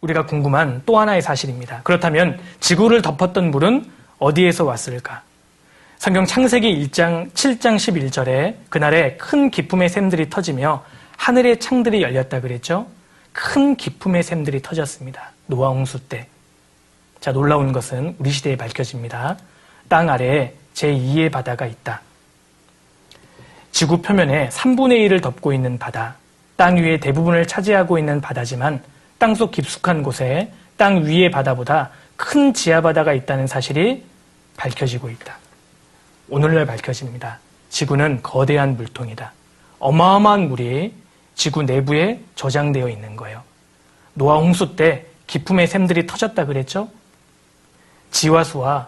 우리가 궁금한 또 하나의 사실입니다. 그렇다면 지구를 덮었던 물은 어디에서 왔을까? 성경 창세기 1장 7장 11절에 그날에 큰 기품의 샘들이 터지며 하늘의 창들이 열렸다 그랬죠? 큰 기품의 샘들이 터졌습니다. 노아 홍수 때. 자, 놀라운 것은 우리 시대에 밝혀집니다. 땅 아래에 제2의 바다가 있다. 지구 표면의 3분의 1을 덮고 있는 바다, 땅 위의 대부분을 차지하고 있는 바다지만 땅속 깊숙한 곳에 땅 위의 바다보다 큰 지하 바다가 있다는 사실이 밝혀지고 있다. 오늘날 밝혀집니다. 지구는 거대한 물통이다. 어마어마한 물이 지구 내부에 저장되어 있는 거예요. 노아 홍수 때 기품의 샘들이 터졌다 그랬죠? 지화수와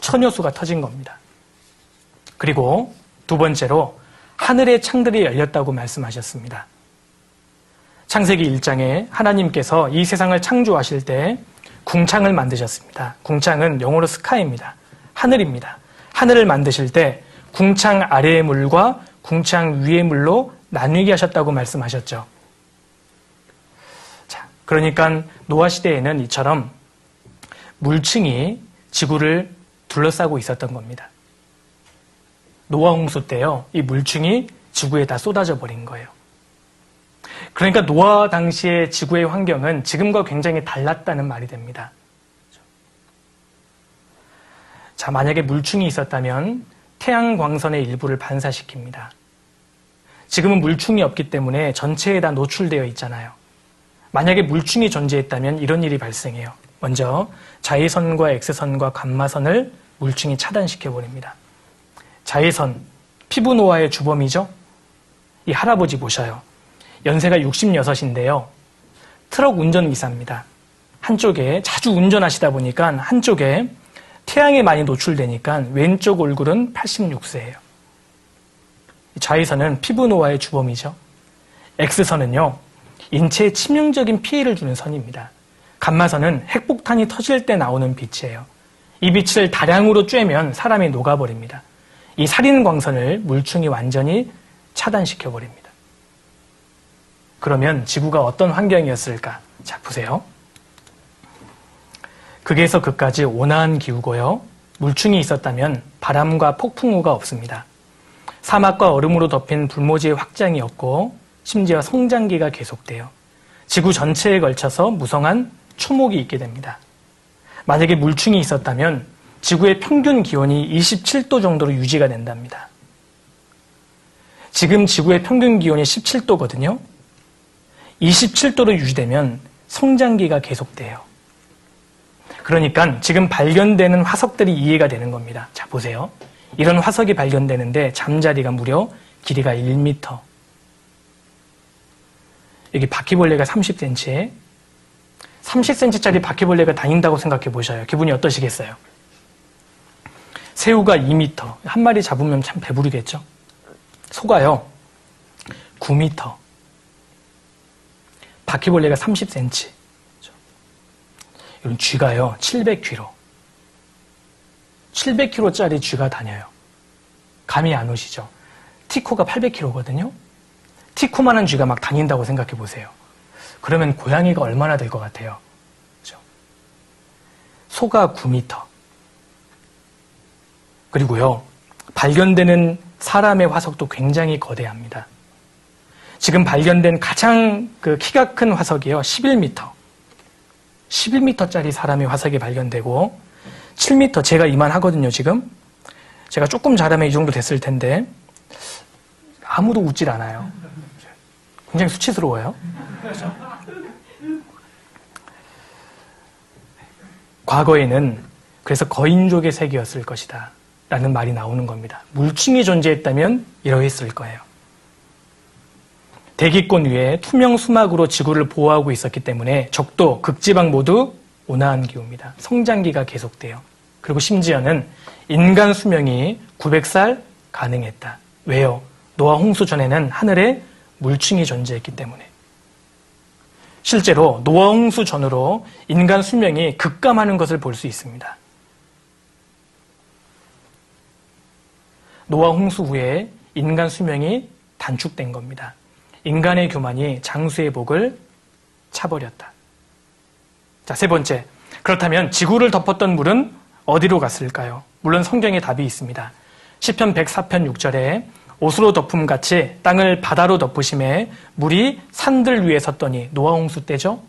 처녀수가 터진 겁니다. 그리고 두 번째로 하늘의 창들이 열렸다고 말씀하셨습니다. 창세기 1장에 하나님께서 이 세상을 창조하실 때 궁창을 만드셨습니다. 궁창은 영어로 스카이입니다. 하늘입니다. 하늘을 만드실 때 궁창 아래의 물과 궁창 위의 물로 나뉘게 하셨다고 말씀하셨죠. 자, 그러니까 노아 시대에는 이처럼 물층이 지구를 둘러싸고 있었던 겁니다. 노아 홍수 때요, 이 물층이 지구에 다 쏟아져 버린 거예요. 그러니까 노아 당시의 지구의 환경은 지금과 굉장히 달랐다는 말이 됩니다. 자, 만약에 물층이 있었다면 태양광선의 일부를 반사시킵니다. 지금은 물층이 없기 때문에 전체에 다 노출되어 있잖아요. 만약에 물층이 존재했다면 이런 일이 발생해요. 먼저 자외선과 X선과 감마선을 물층이 차단시켜버립니다. 자외선, 피부 노화의 주범이죠? 이 할아버지 보셔요. 연세가 66인데요. 트럭 운전기사입니다. 한쪽에 자주 운전하시다 보니까 한쪽에 태양에 많이 노출되니까 왼쪽 얼굴은 86세예요. 자외선은 피부 노화의 주범이죠. X선은요, 인체에 치명적인 피해를 주는 선입니다. 감마선은 핵폭탄이 터질 때 나오는 빛이에요. 이 빛을 다량으로 쬐면 사람이 녹아버립니다. 이 살인광선을 물층이 완전히 차단시켜버립니다. 그러면 지구가 어떤 환경이었을까? 자, 보세요. 극에서 극까지 온화한 기후고요. 물층이 있었다면 바람과 폭풍우가 없습니다. 사막과 얼음으로 덮인 불모지의 확장이 없고 심지어 성장기가 계속돼요. 지구 전체에 걸쳐서 무성한 초목이 있게 됩니다. 만약에 물층이 있었다면 지구의 평균 기온이 27도 정도로 유지가 된답니다. 지금 지구의 평균 기온이 17도거든요. 27도로 유지되면 성장기가 계속돼요. 그러니까 지금 발견되는 화석들이 이해가 되는 겁니다. 자, 보세요. 이런 화석이 발견되는데 잠자리가 무려 길이가 1m. 여기 바퀴벌레가 30cm에 30cm짜리 바퀴벌레가 다닌다고 생각해 보셔요. 기분이 어떠시겠어요? 새우가 2m. 한 마리 잡으면 참 배부르겠죠? 소가요, 9m. 바퀴벌레가 30cm. 이런 쥐가요, 700kg. 700kg짜리 쥐가 다녀요. 감이 안 오시죠? 티코가 800kg거든요? 티코만한 쥐가 막 다닌다고 생각해 보세요. 그러면 고양이가 얼마나 될 것 같아요? 그렇죠? 소가 9m. 그리고요, 발견되는 사람의 화석도 굉장히 거대합니다. 지금 발견된 가장 키가 큰 화석이요, 11m. 11m짜리 사람의 화석이 발견되고 7m, 제가 이만하거든요, 지금. 제가 조금 자라면 이 정도 됐을 텐데 아무도 웃질 않아요. 굉장히 수치스러워요. 그렇죠? 과거에는 그래서 거인족의 세계였을 것이다 라는 말이 나오는 겁니다. 물층이 존재했다면 이러했을 거예요. 대기권 위에 투명 수막으로 지구를 보호하고 있었기 때문에 적도, 극지방 모두 온화한 기후입니다. 성장기가 계속돼요. 그리고 심지어는 인간 수명이 900살 가능했다. 왜요? 노아 홍수 전에는 하늘에 물층이 존재했기 때문에. 실제로 노아 홍수 전으로 인간 수명이 급감하는 것을 볼 수 있습니다. 노아 홍수 후에 인간 수명이 단축된 겁니다. 인간의 교만이 장수의 복을 차버렸다. 자, 세 번째. 그렇다면 지구를 덮었던 물은 어디로 갔을까요? 물론 성경에 답이 있습니다. 시편 104편 6절에 옷으로 덮음같이 땅을 바다로 덮으심에 물이 산들 위에 섰더니 노아 홍수 때죠.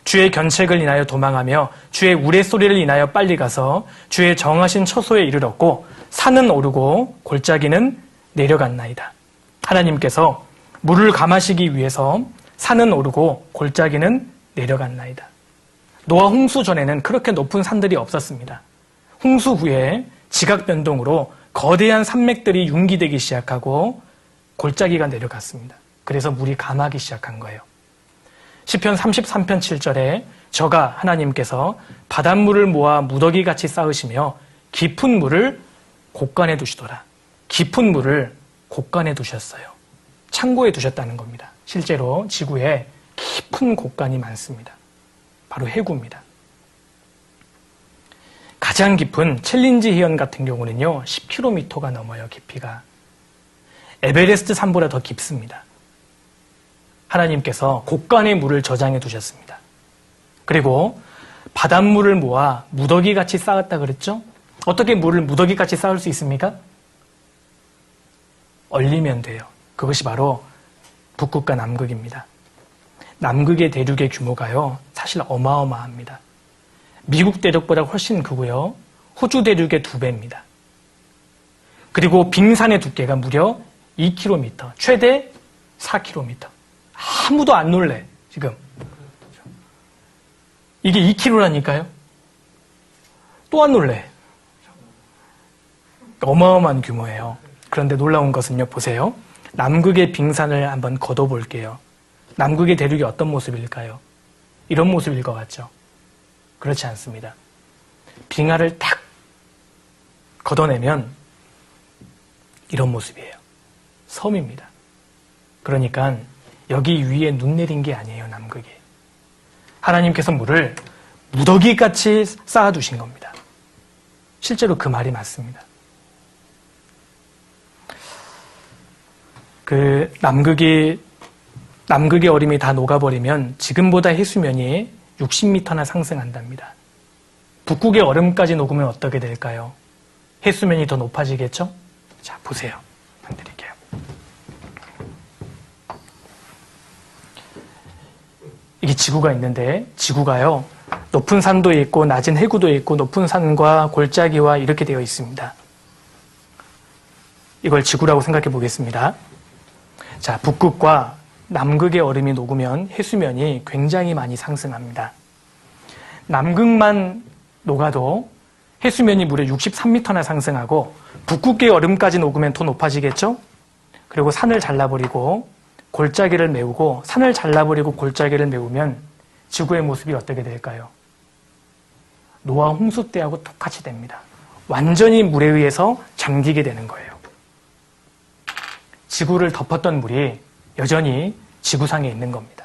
주의 견책을 인하여 도망하며 주의 우레소리를 인하여 빨리 가서 주의 정하신 처소에 이르렀고 산은 오르고 골짜기는 내려갔나이다. 하나님께서 물을 감하시기 위해서 산은 오르고 골짜기는 내려갔나이다. 노아 홍수 전에는 그렇게 높은 산들이 없었습니다. 홍수 후에 지각 변동으로 거대한 산맥들이 융기되기 시작하고 골짜기가 내려갔습니다. 그래서 물이 감하기 시작한 거예요. 시편 33편 7절에 저가 하나님께서 바닷물을 모아 무더기같이 쌓으시며 깊은 물을 곳간에 두시더라. 깊은 물을 곳간에 두셨어요. 창고에 두셨다는 겁니다. 실제로 지구에 깊은 곳간이 많습니다. 바로 해구입니다. 가장 깊은 챌린지 해연 같은 경우는요, 10km가 넘어요, 깊이가. 에베레스트 산보다 더 깊습니다. 하나님께서 곳간에 물을 저장해 두셨습니다. 그리고 바닷물을 모아 무더기같이 쌓았다 그랬죠? 어떻게 물을 무더기같이 쌓을 수 있습니까? 얼리면 돼요. 그것이 바로 북극과 남극입니다. 남극의 대륙의 규모가요, 사실 어마어마합니다. 미국 대륙보다 훨씬 크고요, 호주 대륙의 2배입니다. 그리고 빙산의 두께가 무려 2km, 최대 4km. 아무도 안 놀래, 지금. 이게 2km라니까요? 또 안 놀래. 어마어마한 규모예요. 그런데 놀라운 것은요, 보세요. 남극의 빙산을 한번 걷어볼게요. 남극의 대륙이 어떤 모습일까요? 이런 모습일 것 같죠? 그렇지 않습니다. 빙하를 딱 걷어내면 이런 모습이에요. 섬입니다. 그러니까 여기 위에 눈 내린 게 아니에요, 남극이. 하나님께서 물을 무더기같이 쌓아두신 겁니다. 실제로 그 말이 맞습니다. 남극의 얼음이 다 녹아버리면 지금보다 해수면이 60m나 상승한답니다. 북극의 얼음까지 녹으면 어떻게 될까요? 해수면이 더 높아지겠죠? 자, 보세요. 보여드릴게요. 이게 지구가 있는데, 지구가요, 높은 산도 있고 낮은 해구도 있고 높은 산과 골짜기와 이렇게 되어 있습니다. 이걸 지구라고 생각해 보겠습니다. 자, 북극과 남극의 얼음이 녹으면 해수면이 굉장히 많이 상승합니다. 남극만 녹아도 해수면이 무려 63m나 상승하고 북극의 얼음까지 녹으면 더 높아지겠죠? 그리고 산을 잘라버리고 골짜기를 메우고 산을 잘라버리고 골짜기를 메우면 지구의 모습이 어떻게 될까요? 노아 홍수 때하고 똑같이 됩니다. 완전히 물에 의해서 잠기게 되는 거예요. 지구를 덮었던 물이 여전히 지구상에 있는 겁니다.